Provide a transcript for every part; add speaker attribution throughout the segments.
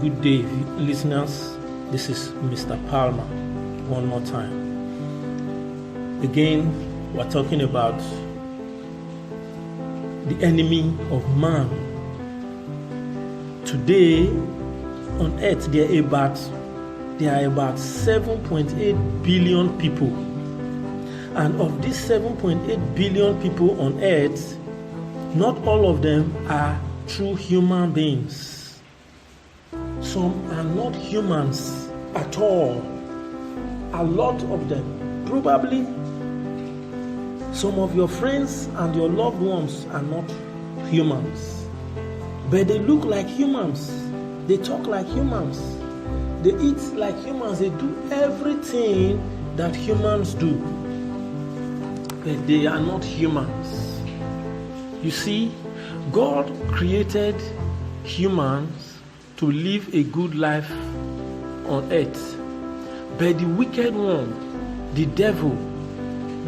Speaker 1: Good day, listeners. This is Mr. Palmer one more time. Again, we're talking about the enemy of man. Today, on earth, there are about 7.8 billion people. And of these 7.8 billion people on earth, not all of them are true human beings. Some are not humans at all. A lot of them. Probably some of your friends and your loved ones are not humans. But they look like humans. They talk like humans. They eat like humans. They do everything that humans do. But they are not humans. You see, God created humans to live a good life on earth. But the wicked one, the devil,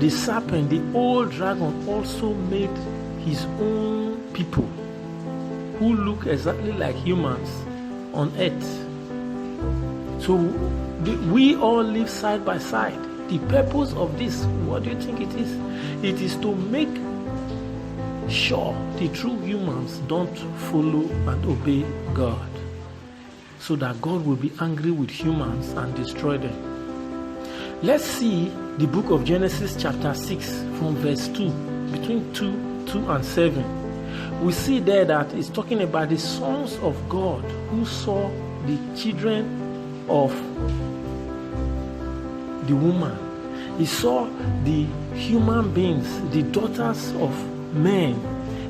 Speaker 1: the serpent, the old dragon also made his own people who look exactly like humans on earth. So we all live side by side. The purpose of this, what do you think it is? It is to make sure the true humans don't follow and obey God, so that God will be angry with humans and destroy them. Let's see the book of Genesis chapter 6 from verse 2, between 2 and 7. We see there that it's talking about the sons of God who saw the children of the woman. He saw the human beings, the daughters of men,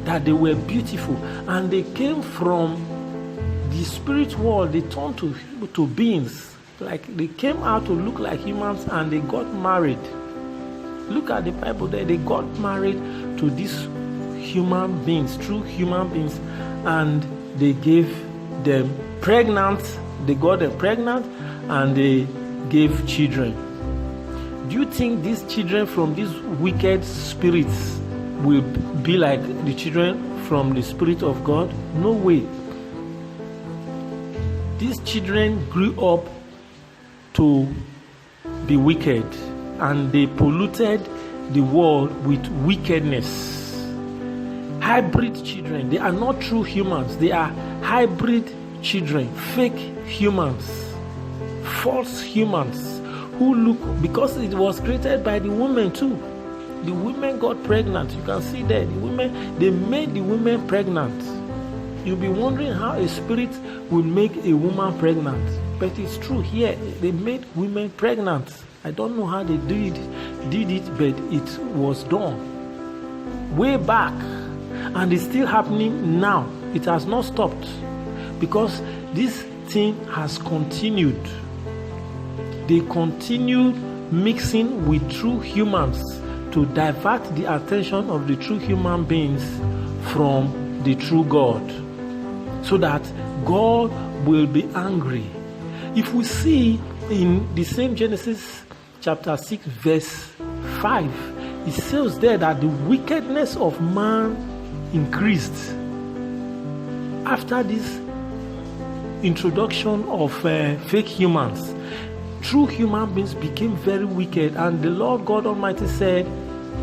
Speaker 1: that they were beautiful, and they came from the spirit world. They turned to beings, like they came out to look like humans, and they got married. Look at the Bible there. They got married to these human beings, true human beings, and they gave them pregnant. They got them pregnant, and they gave children. Do you think these children from these wicked spirits will be like the children from the Spirit of God? No way. These children grew up to be wicked, and they polluted the world with wickedness. Hybrid children, they are not true humans. They are hybrid children, fake humans, false humans who look, because it was created by the women too. The women got pregnant. You can see there, the women, they made the women pregnant. You'll be wondering how a spirit will make a woman pregnant. But it's true here. They made women pregnant. I don't know how they did it, but it was done way back. And it's still happening now. It has not stopped, because this thing has continued. They continued mixing with true humans to divert the attention of the true human beings from the true God, so that God will be angry. If we see in the same Genesis chapter 6 verse 5, it says there that the wickedness of man increased after this introduction of fake humans. True human beings became very wicked, and the Lord God Almighty said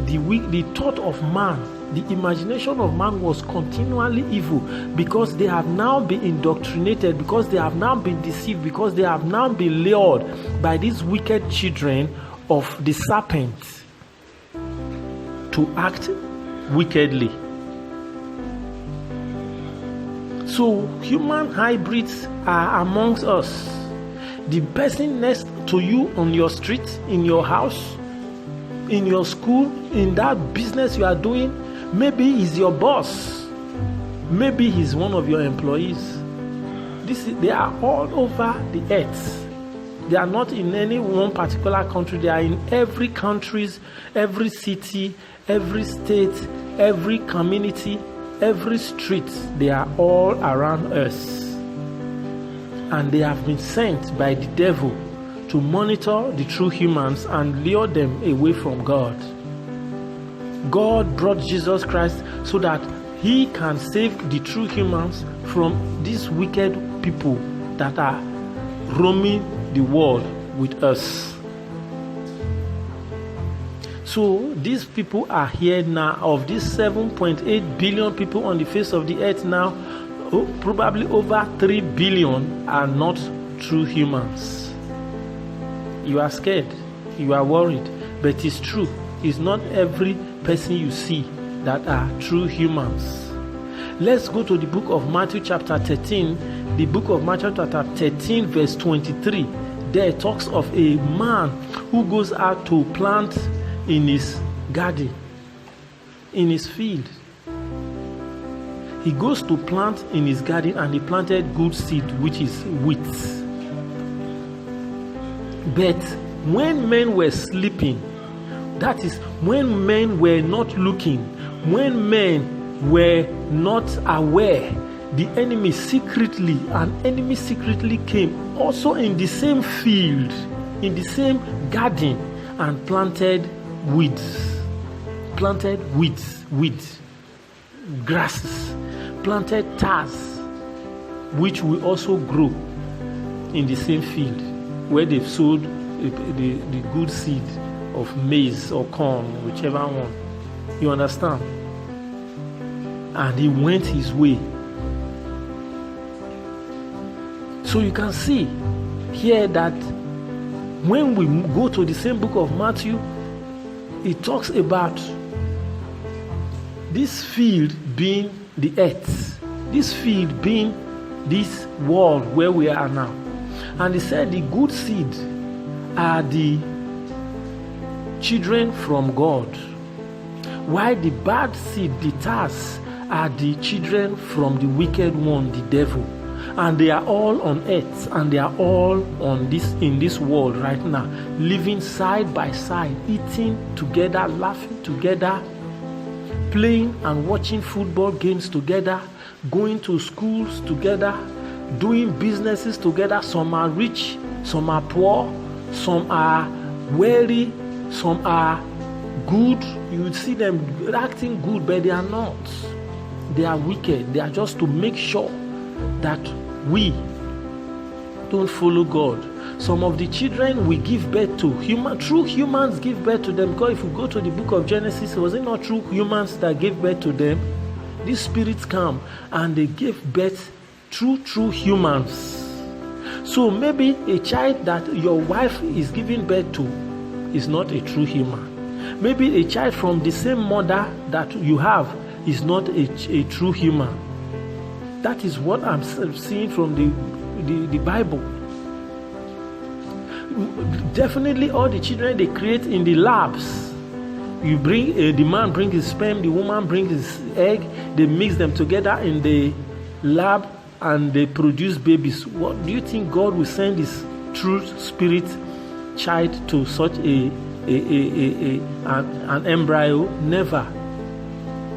Speaker 1: the thought of man, the imagination of man was continually evil, because they have now been indoctrinated, because they have now been deceived, because they have now been lured by these wicked children of the serpent to act wickedly. So human hybrids are amongst us. The person next to you on your street, in your house, in your school, in that business you are doing, maybe he's your boss, maybe he's one of your employees. They are all over the earth. They are not in any one particular country. They are in every country, every city, every state, every community, every street. They are all around us. And they have been sent by the devil to monitor the true humans and lure them away from God. God brought Jesus Christ so that he can save the true humans from these wicked people that are roaming the world with us. So these people are here now. Of these 7.8 billion people on the face of the earth now, probably over 3 billion are not true humans. You are scared, you are worried, but it's true. It's not every person you see that are true humans. Let's go to the book of Matthew chapter 13. The book of Matthew chapter 13 verse 23. There it talks of a man who goes out to plant in his garden, in his field. He goes to plant in his garden, and he planted good seed, which is wheat. But when men were sleeping, that is, when men were not looking, when men were not aware, the enemy secretly came also in the same field, in the same garden, and planted weeds, grasses, planted tares, which will also grow in the same field where they've sowed the good seed of maize or corn, whichever one. You understand? And he went his way. So you can see here that when we go to the same book of Matthew, it talks about this field being the earth, this field being this world where we are now. And he said the good seed are the children from God, while the bad seed, the tares, are the children from the wicked one, the devil. And they are all on earth, and they are all in this world right now, living side by side, eating together, laughing together, playing and watching football games together, going to schools together, doing businesses together. Some are rich, some are poor, some are wealthy, some are good. You would see them acting good, but they are not. They are wicked. They are just to make sure that we don't follow God. Some of the children we give birth to, true humans give birth to them, because if you go to the book of Genesis, was it not true humans that gave birth to them? These spirits come and they gave birth true humans. So maybe a child that your wife is giving birth to is not a true human. Maybe a child from the same mother that you have is not a true human. That is what I'm seeing from the Bible. Definitely all the children they create in the labs. You bring the man brings his sperm, the woman brings his egg, they mix them together in the lab and they produce babies. What do you think God will send his true spirit child to such an embryo? Never.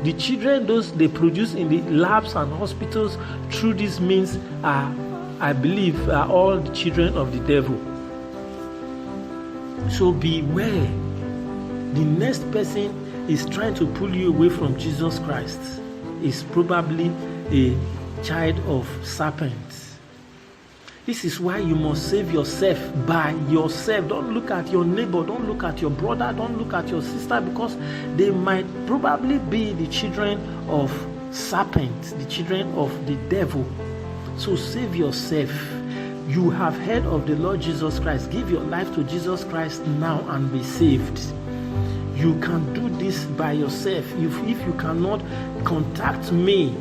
Speaker 1: The children those they produce in the labs and hospitals through this means are, I believe, are all the children of the devil. So beware. The next person is trying to pull you away from Jesus Christ is probably a child of serpent. This is why you must save yourself by yourself. Don't look at your neighbor, don't look at your brother, don't look at your sister, because they might probably be the children of serpent, the children of the devil. So save yourself. You have heard of the Lord Jesus Christ. Give your life to Jesus Christ now and be saved. You can do this by yourself. If you cannot, contact me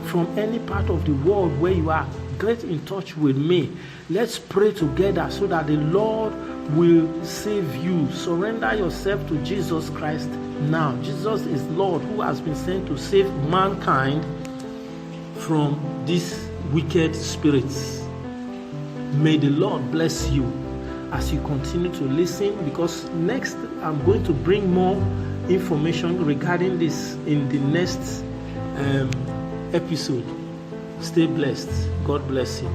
Speaker 1: from any part of the world where you are. Get in touch with me. Let's pray together so that the Lord will save you. Surrender yourself to Jesus Christ now. Jesus is Lord, who has been sent to save mankind from these wicked spirits. May the Lord bless you as you continue to listen, because next I'm going to bring more information regarding this in the next episode. Stay blessed. God bless you.